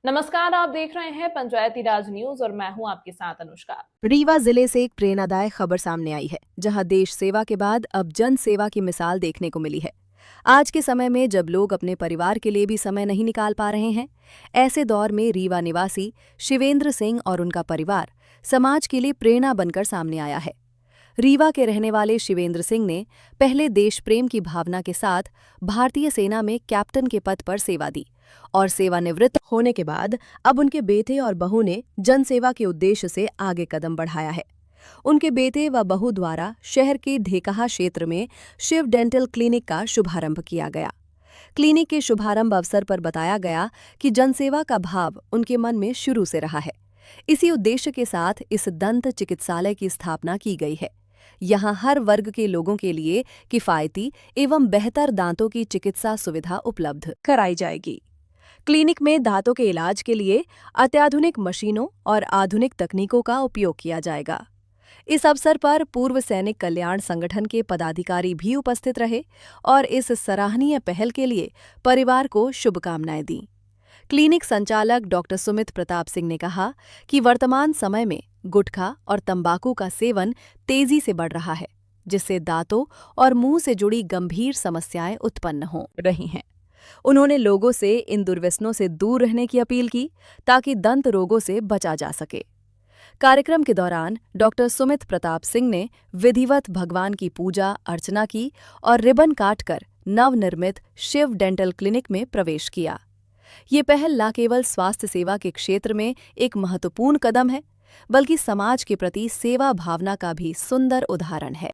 नमस्कार, आप देख रहे हैं पंचायती राज न्यूज और मैं हूं आपके साथ अनुष्का। रीवा जिले से एक प्रेरणादायक खबर सामने आई है, जहां देश सेवा के बाद अब जन सेवा की मिसाल देखने को मिली है। आज के समय में जब लोग अपने परिवार के लिए भी समय नहीं निकाल पा रहे हैं, ऐसे दौर में रीवा निवासी शिवेंद्र सिंह और उनका परिवार समाज के लिए प्रेरणा बनकर सामने आया है। रीवा के रहने वाले शिवेंद्र सिंह ने पहले देश प्रेम की भावना के साथ भारतीय सेना में कैप्टन के पद पर सेवा दी और सेवानिवृत्त होने के बाद अब उनके बेटे और बहू ने जनसेवा के उद्देश्य से आगे कदम बढ़ाया है। उनके बेटे व बहू द्वारा शहर के ढेकहा क्षेत्र में शिव डेंटल क्लिनिक का शुभारंभ किया गया। क्लिनिक के शुभारंभ अवसर पर बताया गया कि जनसेवा का भाव उनके मन में शुरू से रहा है। इसी उद्देश्य के साथ इस दंत चिकित्सालय की स्थापना की गई है। यहाँ हर वर्ग के लोगों के लिए किफायती एवं बेहतर दांतों की चिकित्सा सुविधा उपलब्ध कराई जाएगी। क्लिनिक में दांतों के इलाज के लिए अत्याधुनिक मशीनों और आधुनिक तकनीकों का उपयोग किया जाएगा। इस अवसर पर पूर्व सैनिक कल्याण संगठन के पदाधिकारी भी उपस्थित रहे और इस सराहनीय पहल के लिए परिवार को शुभकामनाएं दी। क्लिनिक संचालक डॉक्टर सुमित प्रताप सिंह ने कहा कि वर्तमान समय में गुटखा और तंबाकू का सेवन तेजी से बढ़ रहा है, जिससे दांतों और मुंह से जुड़ी गंभीर समस्याएं उत्पन्न हो रही हैं। उन्होंने लोगों से इन दुर्व्यसनों से दूर रहने की अपील की ताकि दंत रोगों से बचा जा सके। कार्यक्रम के दौरान डॉक्टर सुमित प्रताप सिंह ने विधिवत भगवान की पूजा अर्चना की और रिबन काटकर नवनिर्मित शिव डेंटल क्लिनिक में प्रवेश किया। ये पहल न केवल स्वास्थ्य सेवा के क्षेत्र में एक महत्वपूर्ण कदम है, बल्कि समाज के प्रति सेवा भावना का भी सुंदर उदाहरण है।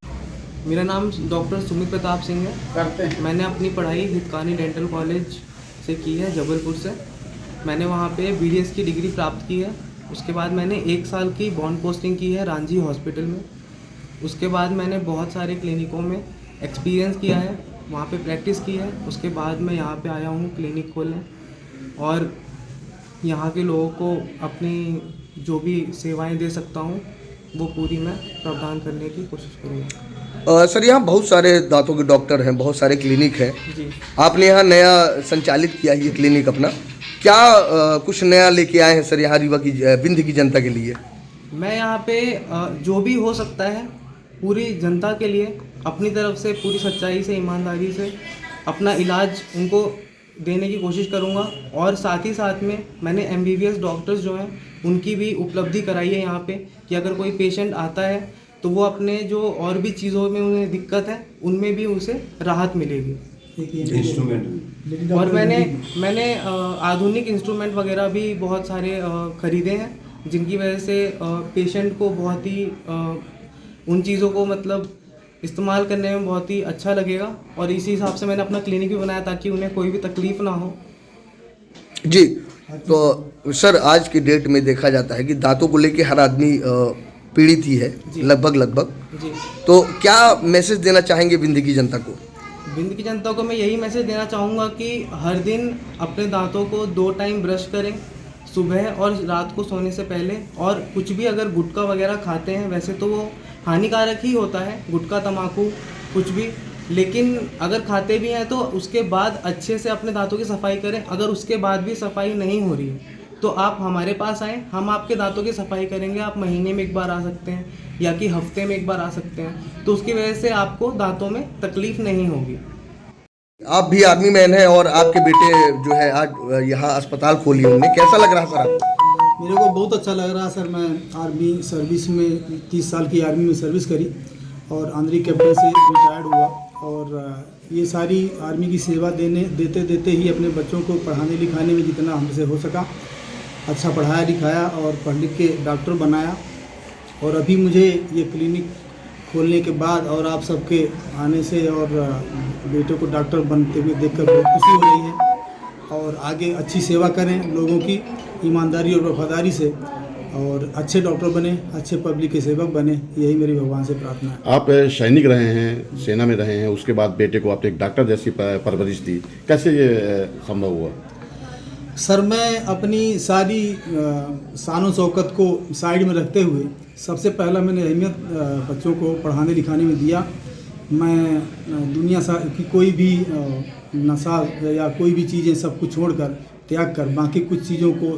मेरा नाम डॉक्टर सुमित प्रताप सिंह है। मैंने अपनी पढ़ाई हितकानी डेंटल कॉलेज से की है, जबलपुर से। मैंने वहाँ पे BDS की डिग्री प्राप्त की है। उसके बाद मैंने 1 साल की बॉन्ड पोस्टिंग की है रांझी हॉस्पिटल में। उसके बाद मैंने बहुत सारे क्लिनिकों में एक्सपीरियंस किया है, वहाँ पे प्रैक्टिस की है। उसके बाद मैं यहाँ पे आया हूँ क्लिनिक खोलने और यहाँ के लोगों को अपनी जो भी सेवाएं दे सकता हूँ वो पूरी मैं प्रदान करने की कोशिश करूँगा। सर, यहाँ बहुत सारे दांतों के डॉक्टर हैं, बहुत सारे क्लिनिक हैं जी। आपने यहाँ नया संचालित किया है ये क्लिनिक अपना, क्या कुछ नया लेके आए हैं सर यहाँ रीवा की विंध्य की जनता के लिए? मैं यहाँ पे जो भी हो सकता है पूरी जनता के लिए अपनी तरफ से पूरी सच्चाई से ईमानदारी से अपना इलाज उनको देने की कोशिश करूँगा। और साथ ही साथ में मैंने MBBS डॉक्टर्स जो हैं उनकी भी उपलब्धि कराई है यहाँ पे कि अगर कोई पेशेंट आता है तो वो अपने जो और भी चीज़ों में उन्हें दिक्कत है उनमें भी उसे राहत मिलेगी। और मैंने आधुनिक इंस्ट्रूमेंट वगैरह भी बहुत सारे खरीदे हैं, जिनकी वजह से पेशेंट को बहुत ही उन चीज़ों को मतलब इस्तेमाल करने में बहुत ही अच्छा लगेगा। और इसी हिसाब से मैंने अपना क्लिनिक भी बनाया ताकि उन्हें कोई भी तकलीफ़ ना हो। जी, तो सर आज की डेट में देखा जाता है कि दांतों को लेके हर आदमी पीड़ित ही है, लगभग। जी। तो क्या मैसेज देना चाहेंगे विंध्य की जनता को? विंध्य की जनता को मैं यही मैसेज देना चाहूँगा कि हर दिन अपने दांतों को 2 टाइम ब्रश करें, सुबह और रात को सोने से पहले। और कुछ भी अगर गुटखा वगैरह खाते हैं, वैसे तो वो हानिकारक ही होता है, गुटखा तम्बाकू कुछ भी, लेकिन अगर खाते भी हैं तो उसके बाद अच्छे से अपने दांतों की सफाई करें। अगर उसके बाद भी सफाई नहीं हो रही है तो आप हमारे पास आएँ, हम आपके दांतों की सफाई करेंगे। आप महीने में 1 बार आ सकते हैं या कि हफ्ते में 1 बार आ सकते हैं, तो उसकी वजह से आपको दांतों में तकलीफ़ नहीं होगी। आप भी आर्मी मैन हैं और आपके बेटे जो है आज यहाँ अस्पताल खोली उन्होंने, कैसा लग रहा सर आपको? मेरे को बहुत अच्छा लग रहा है सर। मैं आर्मी सर्विस में 30 साल की आर्मी में सर्विस करी और आंध्री कैप्टन से रिटायर्ड हुआ। और ये सारी आर्मी की सेवा देते ही अपने बच्चों को पढ़ाने लिखाने में जितना हमसे हो सका अच्छा पढ़ाया लिखाया और पढ़ लिख के डॉक्टर बनाया। और अभी मुझे ये क्लिनिक खोलने के बाद और आप सबके आने से और बेटे को डॉक्टर बनते हुए देखकर बहुत खुशी हो रही है। और आगे अच्छी सेवा करें लोगों की ईमानदारी और वफादारी से, और अच्छे डॉक्टर बने, अच्छे पब्लिक के सेवक बने, यही मेरी भगवान से प्रार्थना है। आप सैनिक रहे हैं, सेना में रहे हैं, उसके बाद बेटे को आपने एक डॉक्टर जैसी परवरिश दी, कैसे ये संभव हुआ? सर, मैं अपनी सारी शान शौकत को साइड में रखते हुए सबसे पहला मैंने अहमियत बच्चों को पढ़ाने लिखाने में दिया। मैं दुनिया की कोई भी नशा या कोई भी चीज़ें सब कुछ छोड़कर त्याग कर बाकी कुछ चीज़ों को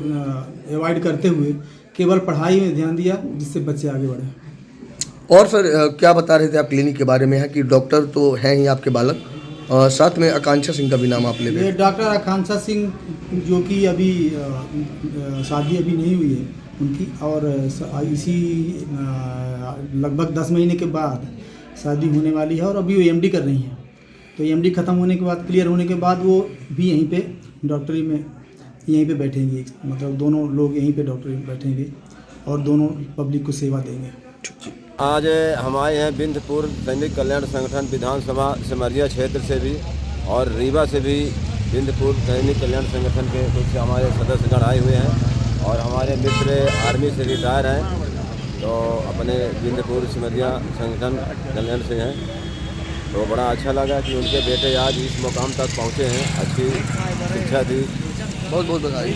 अवॉइड करते हुए केवल पढ़ाई में ध्यान दिया, जिससे बच्चे आगे बढ़े। और सर क्या बता रहे थे आप क्लिनिक के बारे में है कि डॉक्टर तो हैं ही आपके बालक, साथ में आकांक्षा सिंह का भी नाम आप ले रहे ये हैं। डॉक्टर आकांक्षा सिंह जो कि अभी शादी अभी नहीं हुई है उनकी, और इसी लगभग 10 महीने के बाद शादी होने वाली है और अभी वो एमडी कर रही हैं। तो एमडी ख़त्म होने के बाद, क्लियर होने के बाद वो भी यहीं पे डॉक्टरी में यहीं पे बैठेंगे, मतलब दोनों लोग यहीं पे डॉक्टरी में बैठेंगे और दोनों पब्लिक को सेवा देंगे। आज हम आए हैं बिंदपुर सैनिक कल्याण संगठन विधानसभा सिमरिया क्षेत्र से भी और रीवा से भी बिंदपुर सैनिक कल्याण संगठन के कुछ हमारे सदस्यगण आए हुए हैं और हमारे मित्र आर्मी से रिटायर हैं, तो अपने बिंदपुर सिमरिया संगठन कल्याण से हैं। तो बड़ा अच्छा लगा कि उनके बेटे आज इस मुकाम तक पहुँचे हैं, अच्छी शिक्षा दी। बहुत बहुत बधाई।